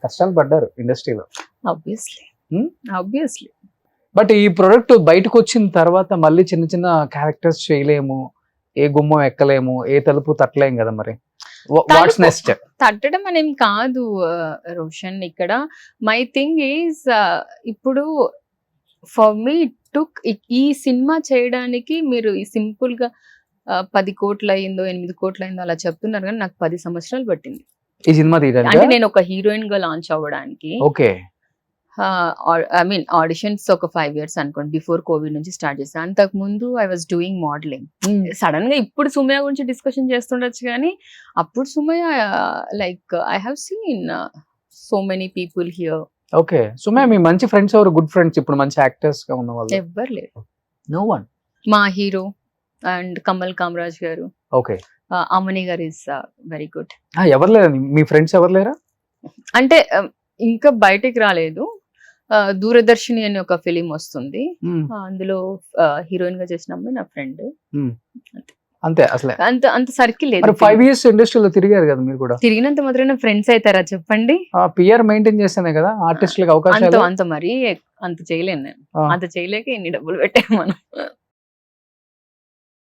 కష్టాలు పడ్డారు ఇండస్ట్రీలో. Obviously Hmm? ఆబ్వియస్లీ బట్ ఈ ప్రొడక్ట్ బయటకు వచ్చిన తర్వాత మళ్ళీ చిన్న చిన్న క్యారెక్టర్స్ చేయలేము, ఏ గుమ్మం ఎక్కలేము, ఏ తలుపు తట్టలేము కదా మరి. Watts next? తట్టడం అనేం కాదు రోషన్. ఇక్కడ మై థింగ్ ఈజ్ ఇప్పుడు ఫర్ మీ టుక్ ఈ సినిమా చేయడానికి మీరు ఈ సింపుల్ గా 10 కోట్లు అయిందో 8 కోట్లు అయిందో అలా చెప్తున్నారు, కానీ నాకు 10 సంవత్సరాలు పట్టింది. ఈ సినిమా అంటే తీయడానికి? నేను ఒక హీరోయిన్ గా లాంచ్ అవ్వడానికి. ఓకే. ఐ మీన్ ఆడిషన్స్ ఒక 5 years అనుకోండి, బిఫోర్ కోవిడ్ నుంచి స్టార్ట్ చేశాను. అంతకు ముందు I was doing modelling. Sudden గా ఇప్పుడు సుమయ్య గురించి డిస్కషన్ చేస్తుండొచ్చు, కానీ అప్పుడు Sumayya like I have seen so many people here. Okay. Sumayya మీ మంచి ఫ్రెండ్స్ ఎవరు, గుడ్ ఫ్రెండ్స్ ఇప్పుడు మంచి యాక్టర్స్ గా ఉన్న వాళ్ళు? ఎవ్వరు లేరు. No one. మా hero and Kamal Kamaraj garu, okay. అమని గారు ఇస్ వెరీ గుడ్. ఎవరు లేరా మీ ఫ్రెండ్స్, ఎవరు లేరా? అంటే ఇంకా బయటికి రాలేదు. దూరదర్శిని అనే ఒక ఫిలిం వస్తుంది, అందులో హీరోయిన్ గా చేసిన అమ్మాయి నా ఫ్రెండ్. అంతే అసలే. అంత సర్కిల్ లేదు. 5 years ఇండస్ట్రీలో తిరిగారు కదా మీరు కూడా. తిరిగినంత మాత్రమే ఫ్రెండ్స్ అవుతారా చెప్పండి? పిఆర్ మెయింటైన్ చేస్తేనే కదా ఆర్టిస్టులకు అవకాశాలు. అంత మరీ అంత చేయలేను నేను. అంత చేయలేక ఇన్ని డబ్బులు పెట్టాను మనం.